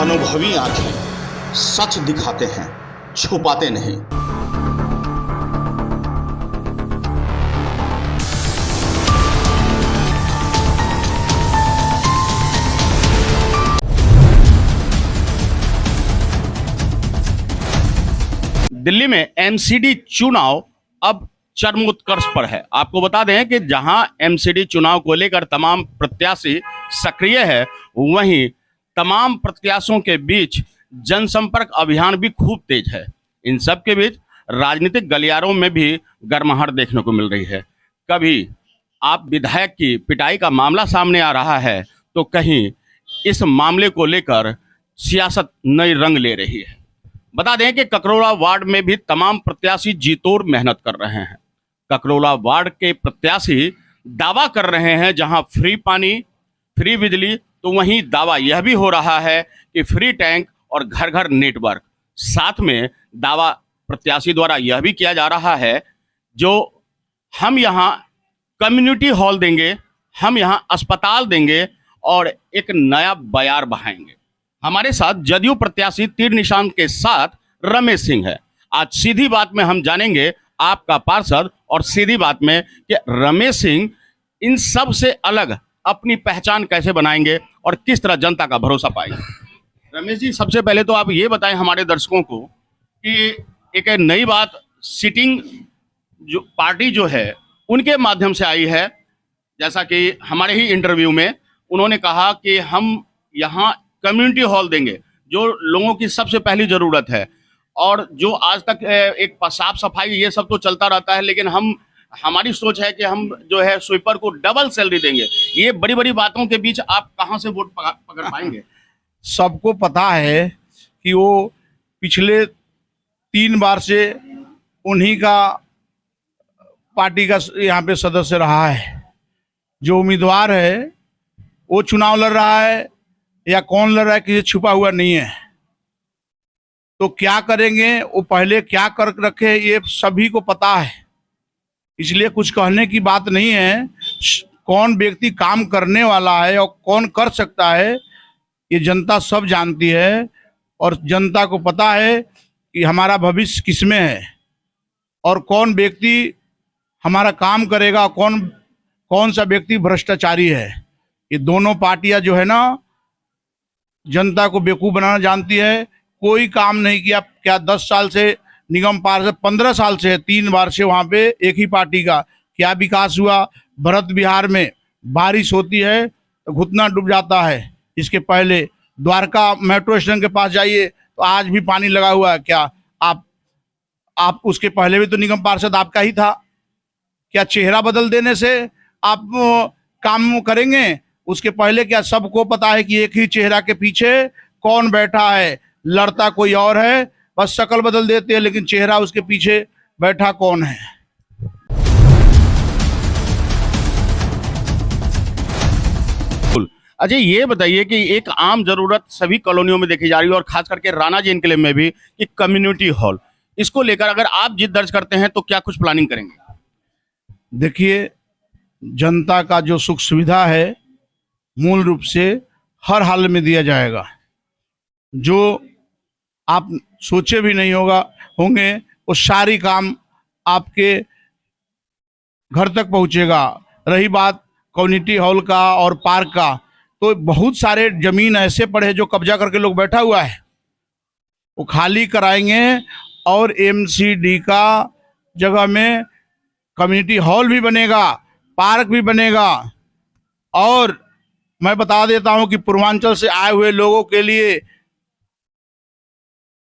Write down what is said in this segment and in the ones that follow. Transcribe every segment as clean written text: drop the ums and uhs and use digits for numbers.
अनुभवी आंखें सच दिखाते हैं, छुपाते नहीं। दिल्ली में एमसीडी चुनाव अब चरमोत्कर्ष पर है। आपको बता दें कि जहां एमसीडी चुनाव को लेकर तमाम प्रत्याशी सक्रिय है, वहीं तमाम प्रत्याशियों के बीच जनसंपर्क अभियान भी खूब तेज है। इन सब के बीच राजनीतिक गलियारों में भी गर्माहट देखने को मिल रही है। कभी आप विधायक की पिटाई का मामला सामने आ रहा है, तो कहीं इस मामले को लेकर सियासत नई रंग ले रही है। बता दें कि ककरौला वार्ड में भी तमाम प्रत्याशी जीतोड़ मेहनत कर रहे हैं। ककरौला वार्ड के प्रत्याशी दावा कर रहे हैं जहां फ्री पानी, फ्री बिजली, तो वहीं दावा यह भी हो रहा है कि फ्री टैंक और घर घर नेटवर्क। साथ में दावा प्रत्याशी द्वारा यह भी किया जा रहा है जो हम यहाँ कम्युनिटी हॉल देंगे, हम यहाँ अस्पताल देंगे और एक नया बयार बहाएंगे। हमारे साथ जदयू प्रत्याशी तीर निशान के साथ रमेश सिंह है। आज सीधी बात में हम जानेंगे आपका पार्षद और सीधी बात में कि रमेश सिंह इन सब से अलग अपनी पहचान कैसे बनाएंगे और किस तरह जनता का भरोसा पाएंगे। रमेश जी, सबसे पहले तो आप ये बताएं हमारे दर्शकों को कि एक नई बात सिटिंग जो पार्टी जो है उनके माध्यम से आई है। जैसा कि हमारे ही इंटरव्यू में उन्होंने कहा कि हम यहाँ कम्युनिटी हॉल देंगे, जो लोगों की सबसे पहली ज़रूरत है। और जो आज तक एक साफ सफाई ये सब तो चलता रहता है, लेकिन हमारी सोच है कि हम जो है स्वीपर को डबल सैलरी देंगे। ये बड़ी बड़ी बातों के बीच आप कहाँ से वोट पकड़ पाएंगे? सबको पता है कि वो पिछले 3 बार से उन्हीं का पार्टी का यहाँ पे सदस्य रहा है। जो उम्मीदवार है वो चुनाव लड़ रहा है या कौन लड़ रहा है किसी छुपा हुआ नहीं है। तो क्या करेंगे, वो पहले क्या कर रखे, ये सभी को पता है। इसलिए कुछ कहने की बात नहीं है। कौन व्यक्ति काम करने वाला है और कौन कर सकता है, ये जनता सब जानती है। और जनता को पता है कि हमारा भविष्य किसमें है और कौन व्यक्ति हमारा काम करेगा, कौन सा व्यक्ति भ्रष्टाचारी है। ये दोनों पार्टियां जो है ना, जनता को बेवकूफ़ बनाना जानती है। कोई काम नहीं किया। क्या 10 साल से निगम पार्षद, 15 साल से है, 3 बार से वहाँ पे एक ही पार्टी का। क्या विकास हुआ? भरत बिहार में बारिश होती है तो घुटना डूब जाता है। इसके पहले द्वारका मेट्रो स्टेशन के पास जाइए तो आज भी पानी लगा हुआ है। क्या आप उसके पहले भी तो निगम पार्षद आपका ही था। क्या चेहरा बदल देने से आप काम करेंगे? उसके पहले क्या सबको पता है कि एक ही चेहरा के पीछे कौन बैठा है? लड़ता कोई और है, बस शक्ल बदल देते हैं, लेकिन चेहरा उसके पीछे बैठा कौन है? अच्छा, ये बताइए कि एक आम जरूरत सभी कॉलोनियों में देखी जा रही है और खास करके राणा जी इनके में भी कि कम्युनिटी हॉल, इसको लेकर अगर आप जीत दर्ज करते हैं तो क्या कुछ प्लानिंग करेंगे? देखिए, जनता का जो सुख सुविधा है मूल रूप से हर हाल में दिया जाएगा। जो आप सोचे भी नहीं होंगे वो सारी काम आपके घर तक पहुंचेगा। रही बात कम्युनिटी हॉल का और पार्क का, तो बहुत सारे जमीन ऐसे पड़े जो कब्जा करके लोग बैठा हुआ है, वो खाली कराएंगे और एमसीडी का जगह में कम्युनिटी हॉल भी बनेगा, पार्क भी बनेगा। और मैं बता देता हूं कि पूर्वांचल से आए हुए लोगों के लिए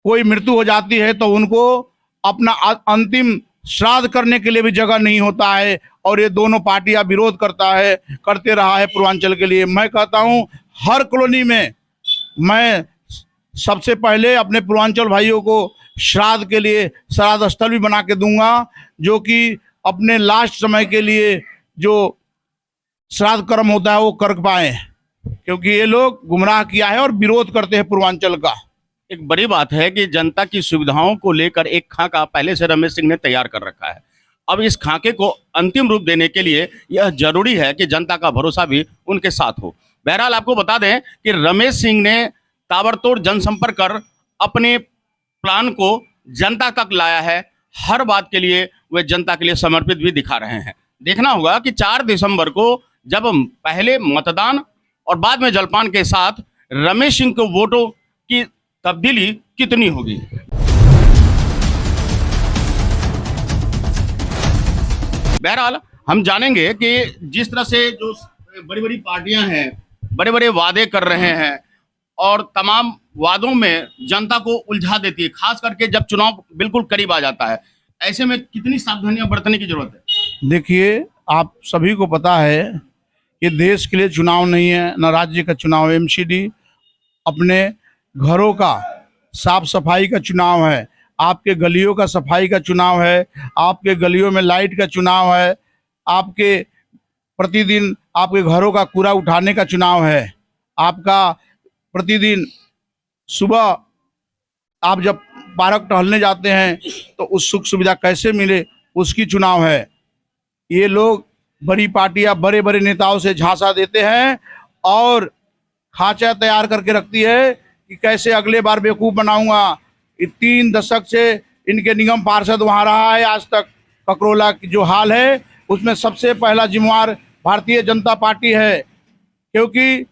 कोई मृत्यु हो जाती है तो उनको अपना अंतिम श्राद्ध करने के लिए भी जगह नहीं होता है। और ये दोनों पार्टियां विरोध करते रहा है पूर्वांचल के लिए। मैं कहता हूं हर कॉलोनी में मैं सबसे पहले अपने पूर्वांचल भाइयों को श्राद्ध के लिए श्राद्ध स्थल भी बना के दूंगा, जो कि अपने लास्ट समय के लिए जो श्राद्ध कर्म होता है वो कर पाए, क्योंकि ये लोग गुमराह किया है और विरोध करते हैं पूर्वांचल का। एक बड़ी बात है कि जनता की सुविधाओं को लेकर एक खाका पहले से रमेश सिंह ने तैयार कर रखा है। अब इस खाके को अंतिम रूप देने के लिए यह जरूरी है कि जनता का भरोसा भी उनके साथ हो। बहरहाल आपको बता दें कि रमेश सिंह ने ताबड़तोड़ जनसंपर्क कर अपने प्लान को जनता तक लाया है। हर बात के लिए वे जनता के लिए समर्पित भी दिखा रहे हैं। देखना होगा कि 4 दिसंबर को जब पहले मतदान और बाद में जलपान के साथ रमेश सिंह को वोटों की तब्दीली कितनी होगी। बहरहाल हम जानेंगे कि जिस तरह से जो बड़ी बड़ी पार्टियां हैं, बड़े बड़े वादे कर रहे हैं और तमाम वादों में जनता को उलझा देती है, खास करके जब चुनाव बिल्कुल करीब आ जाता है, ऐसे में कितनी सावधानियां बरतने की जरूरत है। देखिए, आप सभी को पता है कि देश के लिए चुनाव नहीं है, न राज्य का चुनाव। एमसीडी अपने घरों का साफ सफाई का चुनाव है, आपके गलियों का सफाई का चुनाव है, आपके गलियों में लाइट का चुनाव है, आपके प्रतिदिन आपके घरों का कूड़ा उठाने का चुनाव है, आपका प्रतिदिन सुबह आप जब पार्क टहलने जाते हैं तो उस सुख सुविधा कैसे मिले उसकी चुनाव है। ये लोग बड़ी पार्टियां बड़े बड़े नेताओं से झांसा देते हैं और खाचा तैयार करके रखती है कि कैसे अगले बार बेवकूफ़ बनाऊंगा। 3 दशक से इनके निगम पार्षद वहाँ रहा है, आज तक ककरोला की जो हाल है उसमें सबसे पहला जिम्मेवार भारतीय जनता पार्टी है, क्योंकि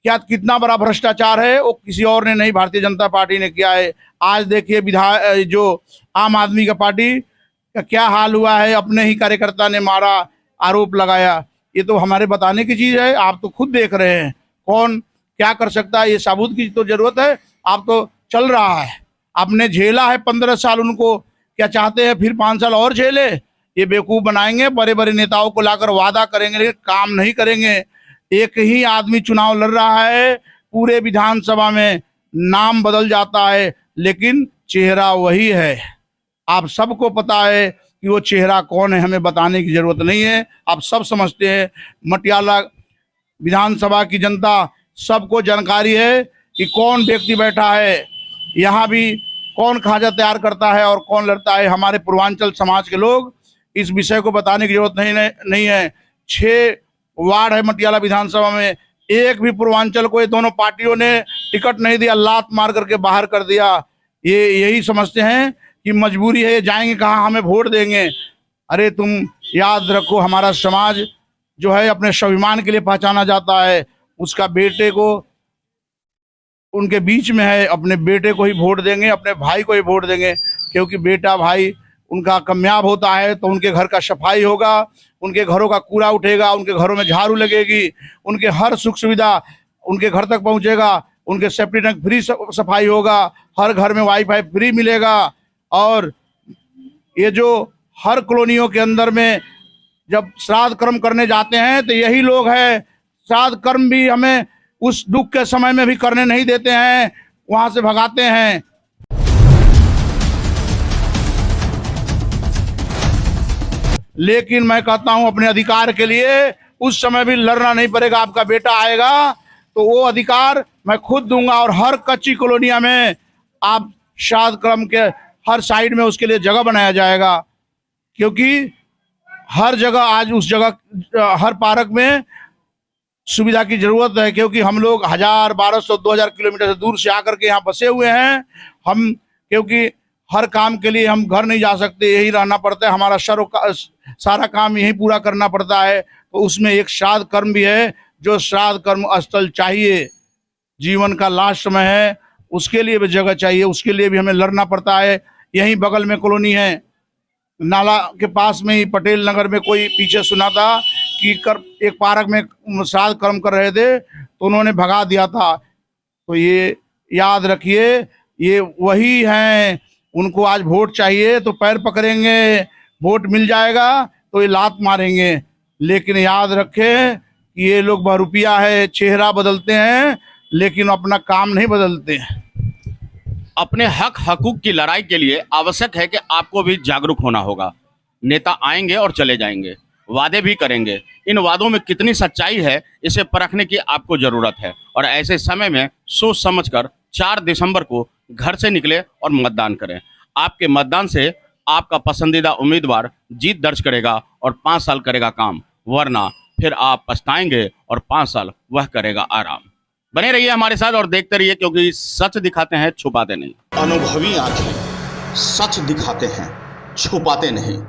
क्या कितना बड़ा भ्रष्टाचार है वो किसी और ने नहीं, भारतीय जनता पार्टी ने किया है। आज देखिए जो आम आदमी का पार्टी का क्या हाल हुआ है, अपने ही कार्यकर्ता ने मारा, आरोप लगाया। ये तो हमारे बताने की चीज़ है, आप तो खुद देख रहे हैं कौन क्या कर सकता है, ये साबुत की तो जरूरत है। आप तो चल रहा है, आपने झेला है 15 साल, उनको क्या चाहते हैं फिर 5 साल और झेले। ये बेवकूफ़ बनाएंगे, बड़े बड़े नेताओं को लाकर वादा करेंगे लेकिन काम नहीं करेंगे। एक ही आदमी चुनाव लड़ रहा है, पूरे विधानसभा में नाम बदल जाता है लेकिन चेहरा वही है। आप सबको पता है कि वो चेहरा कौन है, हमें बताने की जरूरत नहीं है, आप सब समझते हैं। मटियाला विधानसभा की जनता सबको जानकारी है कि कौन व्यक्ति बैठा है, यहाँ भी कौन खाजा तैयार करता है और कौन लड़ता है। हमारे पूर्वांचल समाज के लोग इस विषय को बताने की जरूरत नहीं है। 6 वार्ड है मटियाला विधानसभा में, एक भी पूर्वांचल को ये दोनों पार्टियों ने टिकट नहीं दिया, लात मार करके बाहर कर दिया। ये यही समझते हैं कि मजबूरी है, जाएंगे कहाँ, हमें वोट देंगे। अरे तुम याद रखो, हमारा समाज जो है अपने स्वाभिमान के लिए पहचाना जाता है, उसका बेटे को उनके बीच में है, अपने बेटे को ही वोट देंगे, अपने भाई को ही वोट देंगे, क्योंकि बेटा भाई उनका कामयाब होता है तो उनके घर का सफाई होगा, उनके घरों का कूड़ा उठेगा, उनके घरों में झाड़ू लगेगी, उनके हर सुख सुविधा उनके घर तक पहुंचेगा, उनके सेफ्टी टैंक फ्री सफाई होगा, हर घर में वाईफाई फ्री मिलेगा। और ये जो हर कॉलोनियों के अंदर में जब श्राद्ध कर्म करने जाते हैं तो यही लोग हैं, श्राद्ध कर्म भी हमें उस दुख के समय में भी करने नहीं देते हैं, वहां से भगाते हैं। लेकिन मैं कहता हूं अपने अधिकार के लिए उस समय भी लड़ना नहीं पड़ेगा। आपका बेटा आएगा तो वो अधिकार मैं खुद दूंगा और हर कच्ची कॉलोनिया में आप श्राद्ध क्रम के हर साइड में उसके लिए जगह बनाया जाएगा, क्योंकि हर जगह आज उस जगह हर पार्क में सुविधा की जरूरत है, क्योंकि हम लोग 1000, 1200, 2000 किलोमीटर से दूर से आकर के यहाँ बसे हुए हैं। हम क्योंकि हर काम के लिए हम घर नहीं जा सकते, यही रहना पड़ता है, हमारा सारा काम यही पूरा करना पड़ता है। तो उसमें एक श्राद्ध कर्म भी है, जो श्राद्ध कर्म स्थल चाहिए, जीवन का लास्ट समय है, उसके लिए भी जगह चाहिए, उसके लिए भी हमें लड़ना पड़ता है। यहीं बगल में कॉलोनी है, नाला के पास में ही पटेल नगर में कोई पीछे सुना था कि एक पार्क में श्राद्ध कर्म कर रहे थे तो उन्होंने भगा दिया था। तो ये याद रखिए, ये वही हैं, उनको आज वोट चाहिए तो पैर पकड़ेंगे, वोट मिल जाएगा तो ये लात मारेंगे। लेकिन याद रखें कि ये लोग बहरूपिया है, चेहरा बदलते हैं लेकिन अपना काम नहीं बदलते हैं। अपने हकूक की लड़ाई के लिए आवश्यक है कि आपको भी जागरूक होना होगा। नेता आएंगे और चले जाएंगे, वादे भी करेंगे, इन वादों में कितनी सच्चाई है इसे परखने की आपको जरूरत है। और ऐसे समय में सोच समझकर 4 दिसंबर को घर से निकले और मतदान करें। आपके मतदान से आपका पसंदीदा उम्मीदवार जीत दर्ज करेगा और 5 साल करेगा काम, वरना फिर आप पछताएंगे और 5 साल वह करेगा आराम। बने रहिए हमारे साथ और देखते रहिए, क्योंकि सच दिखाते हैं, छुपाते नहीं। अनुभवी आंखें सच दिखाते हैं, छुपाते नहीं।